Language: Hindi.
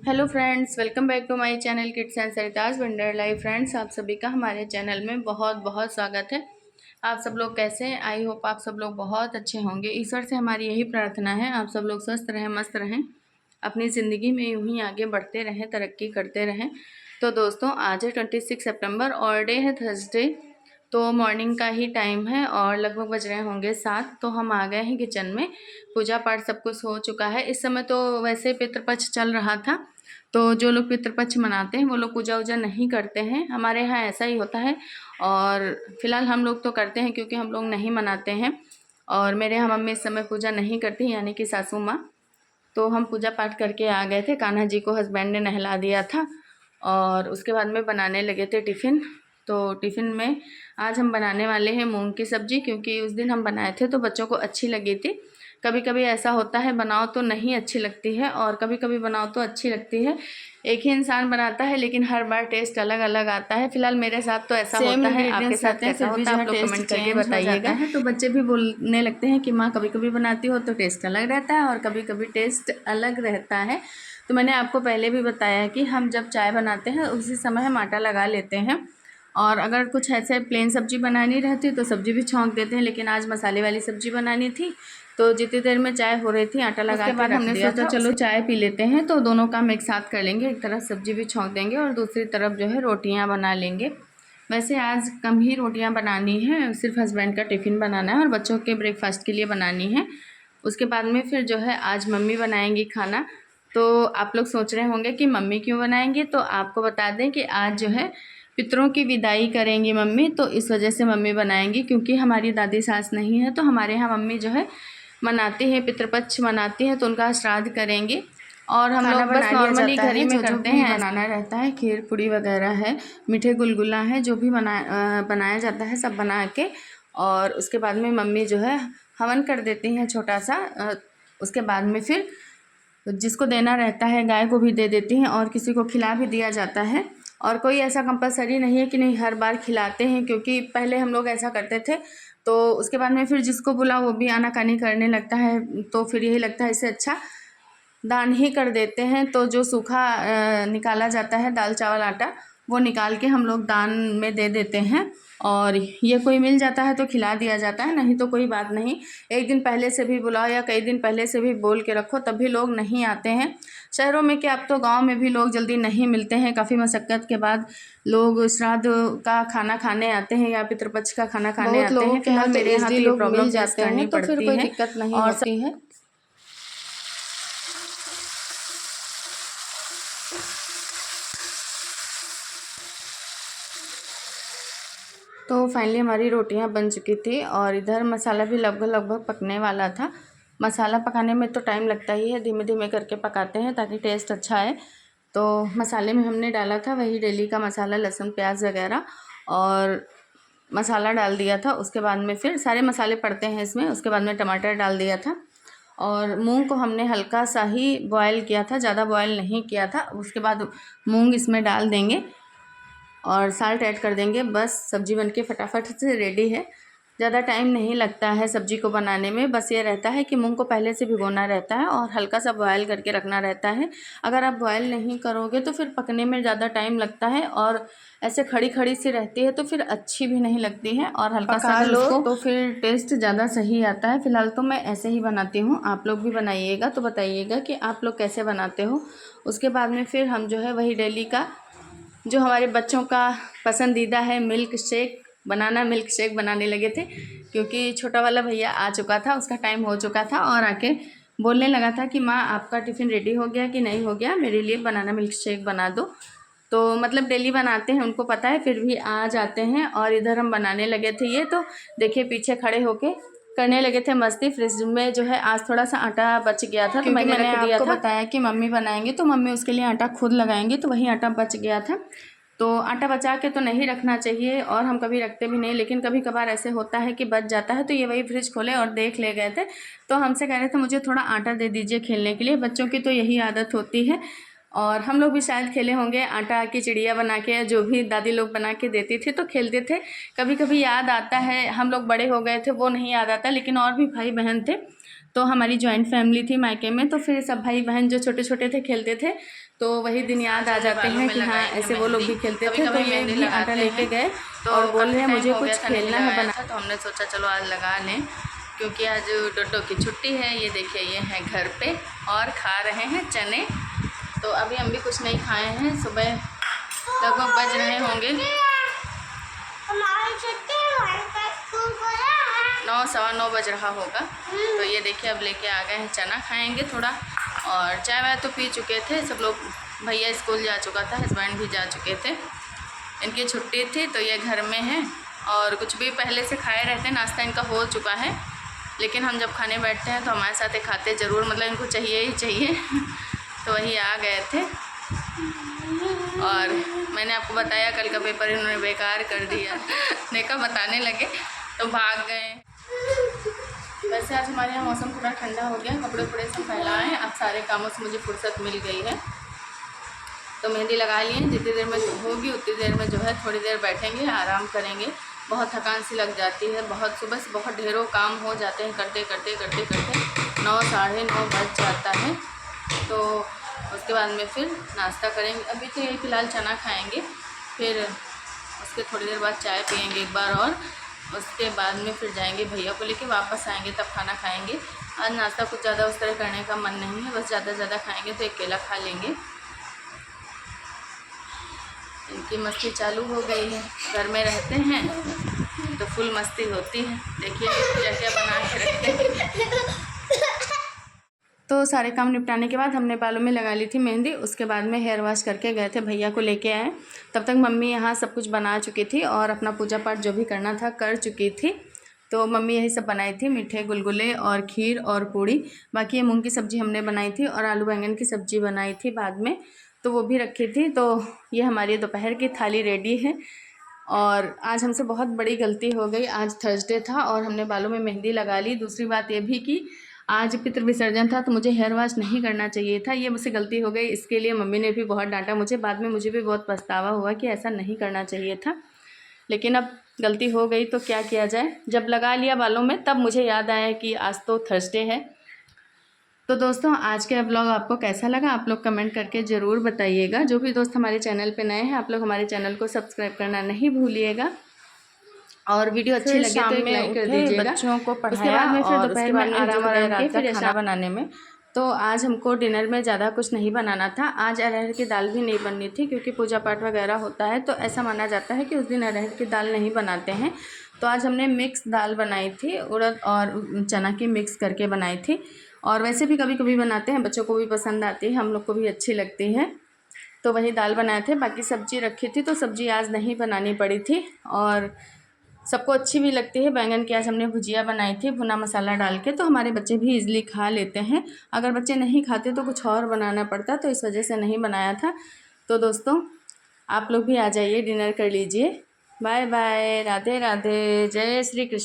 Hello friends, welcome back to my channel kids and Sarita's wonder life. Friends, आप सभी का हमारे चैनल में बहुत बहुत स्वागत है। आप सब लोग कैसे हैं? आई होप आप सब लोग बहुत अच्छे होंगे। ईश्वर से हमारी यही प्रार्थना है, आप सब लोग स्वस्थ रहें, मस्त रहें, अपनी ज़िंदगी में यूँ ही आगे बढ़ते रहें, तरक्की करते रहें। तो दोस्तों, आज है 26 सितंबर और डे है थर्सडे। तो मॉर्निंग का ही टाइम है और लगभग बज रहे होंगे 7। तो हम आ गए हैं किचन में। पूजा पाठ सब कुछ हो चुका है। इस समय तो वैसे पितृपक्ष चल रहा था, तो जो लोग पितृपक्ष मनाते हैं वो लोग पूजा वूजा नहीं करते हैं। हमारे यहाँ ऐसा ही होता है और फिलहाल हम लोग तो करते हैं क्योंकि हम लोग नहीं मनाते हैं। और मेरे यहाँ मम्मी इस समय पूजा नहीं करती, यानी कि सासू माँ। तो हम पूजा पाठ करके आ गए थे। कान्हा जी को हस्बैंड ने नहला दिया था और उसके बाद में बनाने लगे थे टिफ़िन। तो टिफ़िन में आज हम बनाने वाले हैं मूंग की सब्ज़ी, क्योंकि उस दिन हम बनाए थे तो बच्चों को अच्छी लगी थी। कभी कभी ऐसा होता है, बनाओ तो नहीं अच्छी लगती है और कभी कभी बनाओ तो अच्छी लगती है। एक ही इंसान बनाता है लेकिन हर बार टेस्ट अलग अलग आता है। फिलहाल मेरे साथ तो ऐसा होता है, आपके साथ कैसा होता है आप लोग कमेंट करके बताइएगा। है तो बच्चे भी बोलने लगते हैं कि माँ कभी कभी बनाती हो तो टेस्ट अलग रहता है और कभी कभी टेस्ट अलग रहता है। तो मैंने आपको पहले भी बताया कि हम जब चाय बनाते हैं उसी समय हम आटा लगा लेते हैं, और अगर कुछ ऐसे प्लेन सब्जी बनानी रहती तो सब्जी भी छौंक देते हैं। लेकिन आज मसाले वाली सब्जी बनानी थी, तो जितनी देर में चाय हो रही थी आटा लगा के बाद हमने सोचा चलो चाय पी लेते हैं, तो दोनों काम एक साथ कर लेंगे। एक तरफ सब्जी भी छौंक देंगे और दूसरी तरफ जो है रोटियां बना लेंगे। वैसे आज कम ही रोटियां बनानी है, सिर्फ हस्बैंड का टिफ़िन बनाना है और बच्चों के ब्रेकफास्ट के लिए बनानी है। उसके बाद में फिर जो है आज मम्मी बनाएंगी खाना। तो आप लोग सोच रहे होंगे कि मम्मी क्यों बनाएंगी, तो आपको बता दें कि आज जो है पितरों की विदाई करेंगी मम्मी, तो इस वजह से मम्मी बनाएंगी। क्योंकि हमारी दादी सास नहीं है तो हमारे यहाँ मम्मी जो है मनाती हैं, पितृपक्ष मनाती हैं, तो उनका श्राद्ध करेंगे। और हम लोग बस नॉर्मली घर ही में करते हैं। बनाना रहता है, खीर पूड़ी वगैरह है, मीठे गुलगुला है, जो भी बनाया जाता है सब बना के। और उसके बाद में मम्मी जो है हवन कर देती हैं छोटा सा। उसके बाद में फिर जिसको देना रहता है गाय को भी दे देती हैं और किसी को खिला भी दिया जाता है। और कोई ऐसा कंपलसरी नहीं है कि नहीं हर बार खिलाते हैं, क्योंकि पहले हम लोग ऐसा करते थे। तो उसके बाद में फिर जिसको बुला वो भी आनाकानी करने लगता है, तो फिर यही लगता है इससे अच्छा दान ही कर देते हैं। तो जो सूखा निकाला जाता है दाल चावल आटा, वो निकाल के हम लोग दान में दे देते हैं। और ये कोई मिल जाता है तो खिला दिया जाता है, नहीं तो कोई बात नहीं। एक दिन पहले से भी बुलाओ या कई दिन पहले से भी बोल के रखो, तब भी लोग नहीं आते हैं। शहरों में क्या, अब तो गांव में भी लोग जल्दी नहीं मिलते हैं। काफ़ी मशक्क़त के बाद लोग श्राद्ध का खाना खाने आते हैं या पितृपक्ष का खाना खाने आते हैं। फिलहाल मेरे यहाँ तो ये प्रॉब्लम फेस करनी पड़ती है, कोई दिक्कत नहीं होती है। तो फाइनली हमारी रोटियां बन चुकी थी और इधर मसाला भी लगभग पकने वाला था। मसाला पकाने में तो टाइम लगता ही है, धीमे धीमे करके पकाते हैं ताकि टेस्ट अच्छा आए। तो मसाले में हमने डाला था वही डेली का मसाला, लहसुन प्याज वगैरह, और मसाला डाल दिया था। उसके बाद में फिर सारे मसाले पड़ते हैं इसमें। उसके बाद में टमाटर डाल दिया था और मूंग को हमने हल्का सा ही बॉयल किया था, ज़्यादा बॉयल नहीं किया था। उसके बाद मूंग इसमें डाल देंगे और साल्ट ऐड कर देंगे। बस सब्ज़ी बनके फटाफट से रेडी है। ज़्यादा टाइम नहीं लगता है सब्ज़ी को बनाने में। बस ये रहता है कि मूंग को पहले से भिगोना रहता है और हल्का सा बॉयल करके रखना रहता है। अगर आप बॉयल नहीं करोगे तो फिर पकने में ज़्यादा टाइम लगता है और ऐसे खड़ी खड़ी सी रहती है तो फिर अच्छी भी नहीं लगती है। और हल्का सा लो तो फिर टेस्ट ज़्यादा सही आता है। फ़िलहाल तो मैं ऐसे ही बनाती हूँ, आप लोग भी बनाइएगा तो बताइएगा कि आप लोग कैसे बनाते हो। उसके बाद में फिर हम जो है वही डेली का जो हमारे बच्चों का पसंदीदा है milk shake, banana milk shake बनाने लगे थे। क्योंकि छोटा वाला भैया आ चुका था, उसका टाइम हो चुका था और आके बोलने लगा था कि माँ आपका टिफ़िन रेडी हो गया कि नहीं हो गया, मेरे लिए बनाना मिल्क शेक बना दो। तो मतलब डेली बनाते हैं, उनको पता है, फिर भी आ जाते हैं। और इधर हम बनाने लगे थे ये, तो देखिए पीछे खड़े होके करने लगे थे मस्ती। फ्रिज में जो है आज थोड़ा सा आटा बच गया था, तो मैंने रख दिया था। बताया कि मम्मी बनाएंगे तो मम्मी उसके लिए आटा खुद लगाएंगे, तो वही आटा बच गया था। तो आटा बचा के तो नहीं रखना चाहिए और हम कभी रखते भी नहीं, लेकिन कभी कभार ऐसे होता है कि बच जाता है। तो ये वही फ्रिज खोले और देख ले गए थे, तो हमसे कह रहे थे मुझे थोड़ा आटा दे दीजिए खेलने के लिए। बच्चों की तो यही आदत होती है और हम लोग भी शायद खेले होंगे आटा की चिड़िया बना के, जो भी दादी लोग बना के देती थी तो खेलते थे। कभी कभी याद आता है, हम लोग बड़े हो गए थे वो नहीं याद आता, लेकिन और भी भाई बहन थे तो हमारी जॉइंट फैमिली थी मायके में, तो फिर सब भाई बहन जो छोटे छोटे थे खेलते थे, तो वही दिन याद आ जाते हैं कि हाँ ऐसे वो लोग भी खेलते थे। तो ये भी आटा लेके गए और बोल रहे हैं मुझे कुछ खेलना है बना, तो हमने सोचा चलो आज लगा लें, क्योंकि आज डोडो की छुट्टी है। ये देखिए ये है घर पे और खा रहे हैं चने। तो अभी हम भी कुछ नहीं खाए हैं, सुबह लगभग बज रहे होंगे 9 सवा 9 बज रहा होगा। तो ये देखिए अब लेके आ गए हैं, चना खाएंगे थोड़ा, और चाय वाय तो पी चुके थे सब लोग। भैया स्कूल जा चुका था, हस्बैंड भी जा चुके थे, इनकी छुट्टी थी। तो ये घर में है और कुछ भी पहले से खाए रहते हैं, नाश्ता इनका हो चुका है। लेकिन हम जब खाने बैठते हैं तो हमारे साथ खाते ज़रूर, मतलब इनको चाहिए ही चाहिए। तो वही आ गए थे और मैंने आपको बताया कल का पेपर इन्होंने बेकार कर दिया। देखा बताने लगे तो भाग गए। वैसे आज हमारे यहाँ मौसम पूरा ठंडा हो गया, कपड़े वपड़े सब फैलाएँ। अब सारे कामों से मुझे फुर्सत मिल गई है, तो मेहंदी लगा लिए। जितनी देर में होगी उतनी देर में जो है थोड़ी देर बैठेंगे, आराम करेंगे। बहुत थकान सी लग जाती है, बहुत सुबह से बहुत ढेरों काम हो जाते हैं, करते करते करते करते 9 साढ़े 9 बज जाता है। तो उसके बाद में फिर नाश्ता करेंगे। अभी तो यही फ़िलहाल चना खाएंगे, फिर उसके थोड़ी देर बाद चाय पियेंगे एक बार, और उसके बाद में फिर जाएंगे भैया को लेके, वापस आएंगे तब खाना खाएंगे। आज नाश्ता कुछ ज़्यादा उस तरह करने का मन नहीं है, बस ज़्यादा ज़्यादा खाएंगे तो एक केला खा लेंगे। इनकी मस्ती चालू हो गई है, घर में रहते हैं तो फुल मस्ती होती है। देखिए क्या क्या बना के रखते हैं। तो सारे काम निपटाने के बाद हमने बालों में लगा ली थी मेहंदी, उसके बाद में हेयर वॉश करके गए थे, भैया को लेके आए। तब तक मम्मी यहाँ सब कुछ बना चुकी थी और अपना पूजा पाठ जो भी करना था कर चुकी थी। तो मम्मी यही सब बनाई थी, मीठे गुलगुले और खीर और पूड़ी। बाकी ये मूंग की सब्ज़ी हमने बनाई थी और आलू बैंगन की सब्ज़ी बनाई थी बाद में, तो वो भी रखी थी। तो ये हमारी दोपहर की थाली रेडी है। और आज हमसे बहुत बड़ी गलती हो गई, आज थर्सडे था और हमने बालों में मेहंदी लगा ली। दूसरी बात ये भी कि आज पितृ विसर्जन था, तो मुझे हेयर वॉश नहीं करना चाहिए था, ये मुझसे गलती हो गई। इसके लिए मम्मी ने भी बहुत डांटा मुझे, बाद में मुझे भी बहुत पछतावा हुआ कि ऐसा नहीं करना चाहिए था। लेकिन अब गलती हो गई तो क्या किया जाए। जब लगा लिया बालों में तब मुझे याद आया कि आज तो थर्सडे है। तो दोस्तों आज का व्लॉग आपको कैसा लगा आप लोग कमेंट करके ज़रूर बताइएगा। जो भी दोस्त हमारे चैनल पे नए हैं आप लोग हमारे चैनल को सब्सक्राइब करना नहीं भूलिएगा, और वीडियो अच्छी लगे तो एक लाइक कर दीजिएगा। बच्चों को पढ़ाया, उसके बाद में फिर दोपहर में आराम के फिर खाना बनाने में। तो आज हमको डिनर में ज़्यादा कुछ नहीं बनाना था। आज अरहर की दाल भी नहीं बननी थी, क्योंकि पूजा पाठ वगैरह होता है तो ऐसा माना जाता है कि उस दिन अरहर की दाल नहीं बनाते हैं। तो आज हमने मिक्स दाल बनाई थी, उड़द और चना की मिक्स करके बनाई थी। और वैसे भी कभी कभी बनाते हैं, बच्चों को भी पसंद आती है, हम लोग को भी अच्छी लगती है। तो वही दाल बनाए थे, बाकी सब्ज़ी रखी थी, तो सब्ज़ी आज नहीं बनानी पड़ी थी और सबको अच्छी भी लगती है। बैंगन की आज हमने भुजिया बनाई थी भुना मसाला डाल के, तो हमारे बच्चे भी इजीली खा लेते हैं। अगर बच्चे नहीं खाते तो कुछ और बनाना पड़ता, तो इस वजह से नहीं बनाया था। तो दोस्तों आप लोग भी आ जाइए, डिनर कर लीजिए। बाय बाय, राधे राधे, जय श्री कृष्ण।